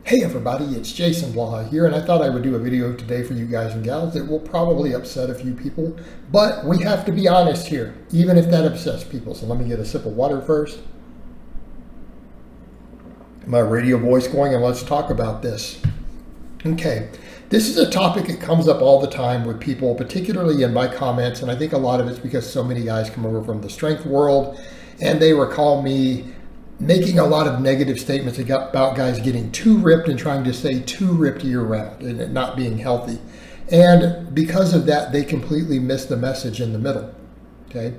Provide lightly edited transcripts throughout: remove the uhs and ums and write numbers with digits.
Hey everybody, it's Jason Blaha here, and I thought I would do a video today for you guys and gals that will probably upset a few people, but we have to be honest here, even if that upsets people. So let me get a sip of water first. My radio voice going, and let's talk about this. Okay, this is a topic that comes up all the time with people, particularly in my comments, and I think a lot of it's because so many guys come over from the strength world, and they recall me making a lot of negative statements about guys getting too ripped and trying to stay too ripped year round and it not being healthy. And because of that, they completely miss the message in the middle. Okay.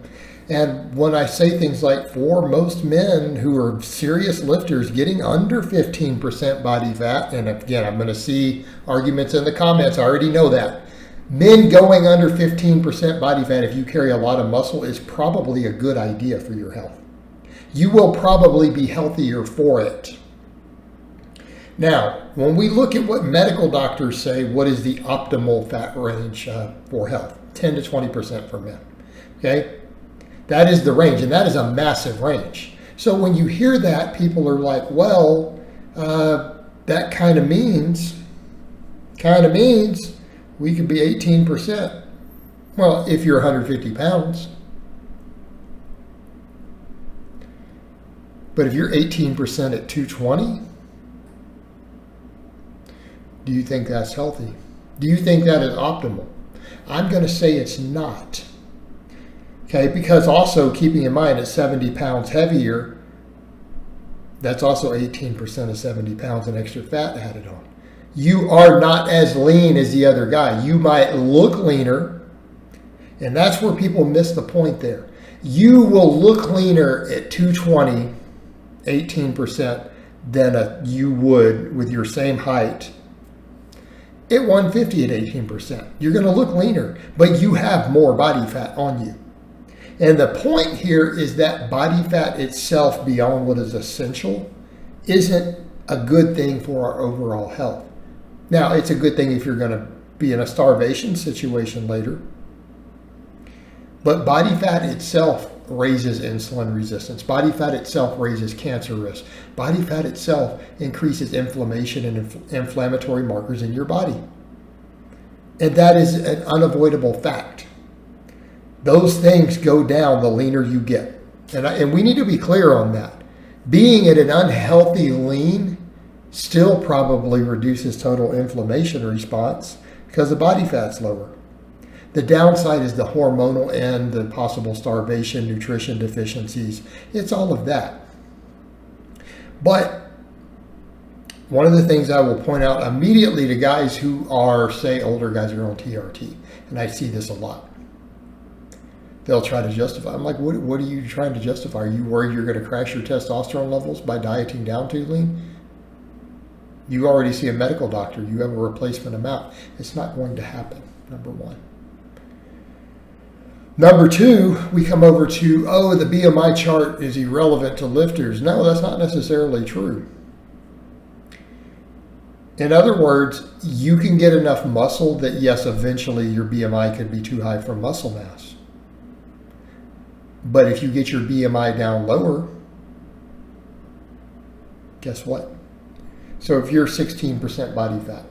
And when I say things like, for most men who are serious lifters, getting under 15% body fat, and again, I'm going to see arguments in the comments, I already know that. Men going under 15% body fat, if you carry a lot of muscle, is probably a good idea for your health. You will probably be healthier for it. Now, when we look at what medical doctors say, what is the optimal fat range for health? 10 to 20% for men. Okay? That is the range, and that is a massive range. So when you hear that, people are like, well, that kind of means we could be 18%. Well, if you're 150 pounds. But if you're 18% at 220, do you think that's healthy? Do you think that is optimal? I'm going to say it's not. Okay, because also keeping in mind at 70 pounds heavier, that's also 18% of 70 pounds of extra fat added on. You are not as lean as the other guy. You might look leaner, and that's where people miss the point there. You will look leaner at 220, 18% than you would with your same height at 150 at 18%. You're going to look leaner, but you have more body fat on you. And the point here is that body fat itself, beyond what is essential, isn't a good thing for our overall health. Now, it's a good thing if you're going to be in a starvation situation later. But body fat itself raises insulin resistance. Body fat itself raises cancer risk. Body fat itself increases inflammation and inflammatory markers in your body. And that is an unavoidable fact. Those things go down the leaner you get. And we need to be clear on that. Being at an unhealthy lean still probably reduces total inflammation response because the body fat's lower. The downside is the hormonal end, the possible starvation, nutrition deficiencies. It's all of that. But one of the things I will point out immediately to guys who are, say, older guys who are on TRT, and I see this a lot. They'll try to justify. I'm like, what are you trying to justify? Are you worried you're going to crash your testosterone levels by dieting down too lean? You already see a medical doctor. You have a replacement amount. It's not going to happen, number one. Number two, we come over to, the BMI chart is irrelevant to lifters. No, that's not necessarily true. In other words, you can get enough muscle that, yes, eventually your BMI could be too high for muscle mass. But if you get your BMI down lower, guess what? So if you're 16% body fat,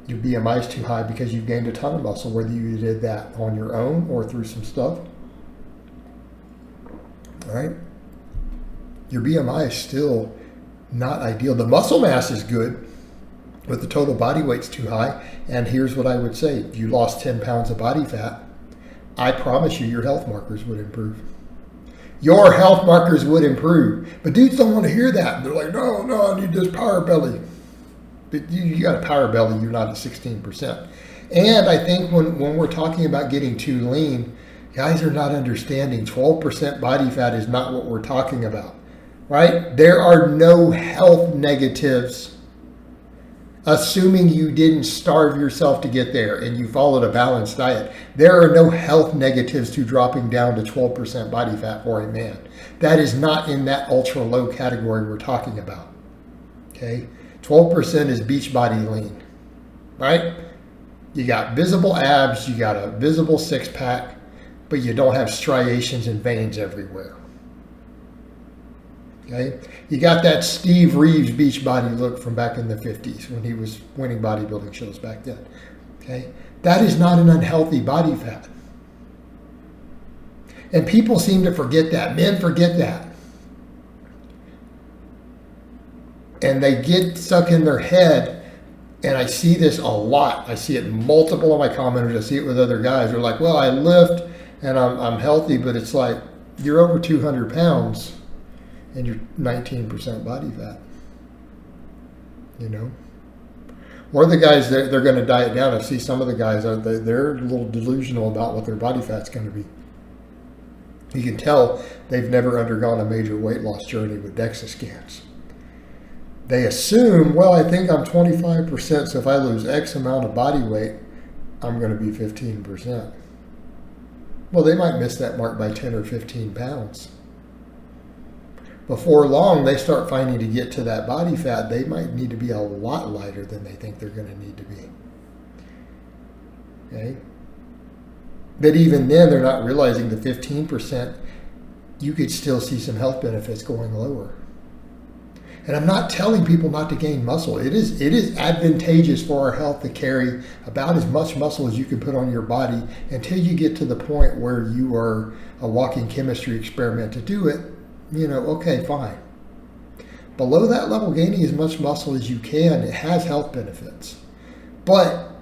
your BMI is too high because you've gained a ton of muscle, whether you did that on your own or through some stuff. All right? Your BMI is still not ideal. The muscle mass is good, but the total body weight's too high. And here's what I would say. If you lost 10 pounds of body fat, I promise you your health markers would improve. Your health markers would improve. But dudes don't want to hear that. They're like, no, I need this power belly. But you got a power belly, you're not at 16%. And I think when we're talking about getting too lean, guys are not understanding 12% body fat is not what we're talking about, right? There are no health negatives, assuming you didn't starve yourself to get there and you followed a balanced diet. There are no health negatives to dropping down to 12% body fat for a man. That is not in that ultra low category we're talking about, okay? 12% is beach body lean, right? You got visible abs, you got a visible six pack, but you don't have striations and veins everywhere. Okay, you got that Steve Reeves Beachbody look from back in the 50s when he was winning bodybuilding shows back then. Okay, that is not an unhealthy body fat. And people seem to forget that. Men forget that. And they get stuck in their head, and I see this a lot. I see it in multiple of my commenters. I see it with other guys. They're like, well, I lift and I'm healthy, but it's like, you're over 200 pounds and you're 19% body fat. You know? Or the guys, they're going to diet down. I see some of the guys, they're a little delusional about what their body fat's going to be. You can tell they've never undergone a major weight loss journey with DEXA scans. They assume, well, I think I'm 25%, so if I lose X amount of body weight, I'm going to be 15%. Well, they might miss that mark by 10 or 15 pounds. Before long, they start finding to get to that body fat, they might need to be a lot lighter than they think they're going to need to be. Okay? But even then, they're not realizing the 15%, you could still see some health benefits going lower. And I'm not telling people not to gain muscle. It is advantageous for our health to carry about as much muscle as you can put on your body until you get to the point where you are a walking chemistry experiment to do it. You know, okay, fine. Below that level, gaining as much muscle as you can, it has health benefits. But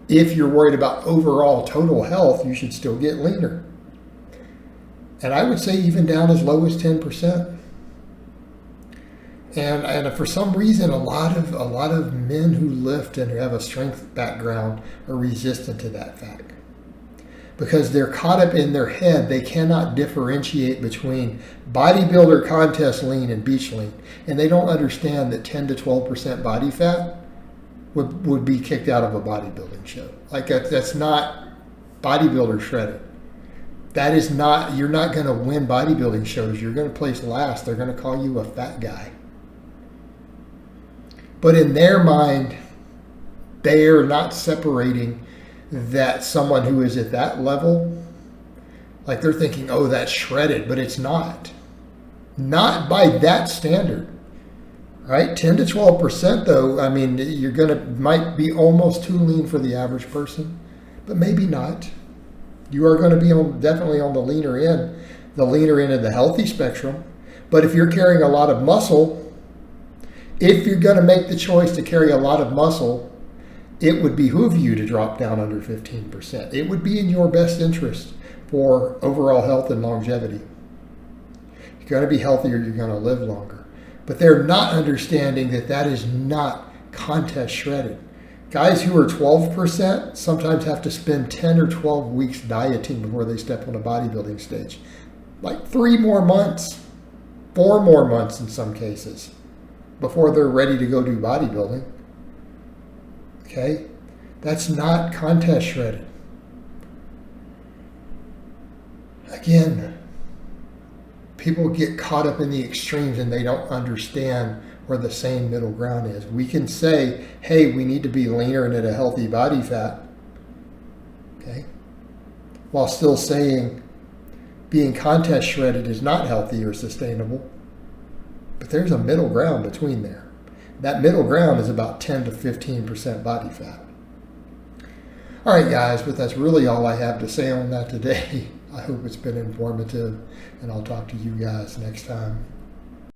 if you're worried about overall total health, you should still get leaner. And I would say even down as low as 10%. And for some reason, a lot of men who lift and who have a strength background are resistant to that fact. Because they're caught up in their head, they cannot differentiate between bodybuilder contest lean and beach lean. And they don't understand that 10 to 12% body fat would be kicked out of a bodybuilding show. Like that's not bodybuilder shredded. That is not, you're not going to win bodybuilding shows. You're going to place last. They're going to call you a fat guy. But in their mind, they are not separating that someone who is at that level, like they're thinking, oh, that's shredded, but it's not. Not by that standard, right? 10 to 12% though, I mean, might be almost too lean for the average person, but maybe not. You are going to be definitely on the leaner end of the healthy spectrum. But if you're carrying a lot of muscle, if you're going to make the choice to carry a lot of muscle, it would behoove you to drop down under 15%. It would be in your best interest for overall health and longevity. You're going to be healthier, you're going to live longer. But they're not understanding that that is not contest shredded. Guys who are 12% sometimes have to spend 10 or 12 weeks dieting before they step on a bodybuilding stage. Like 3 more months, 4 more months in some cases, before they're ready to go do bodybuilding. Okay? That's not contest shredded. Again, people get caught up in the extremes and they don't understand where the same middle ground is. We can say, hey, we need to be leaner and at a healthy body fat, okay? While still saying being contest shredded is not healthy or sustainable. But there's a middle ground between there. That middle ground is about 10 to 15% body fat. All right, guys, but that's really all I have to say on that today. I hope it's been informative, and I'll talk to you guys next time.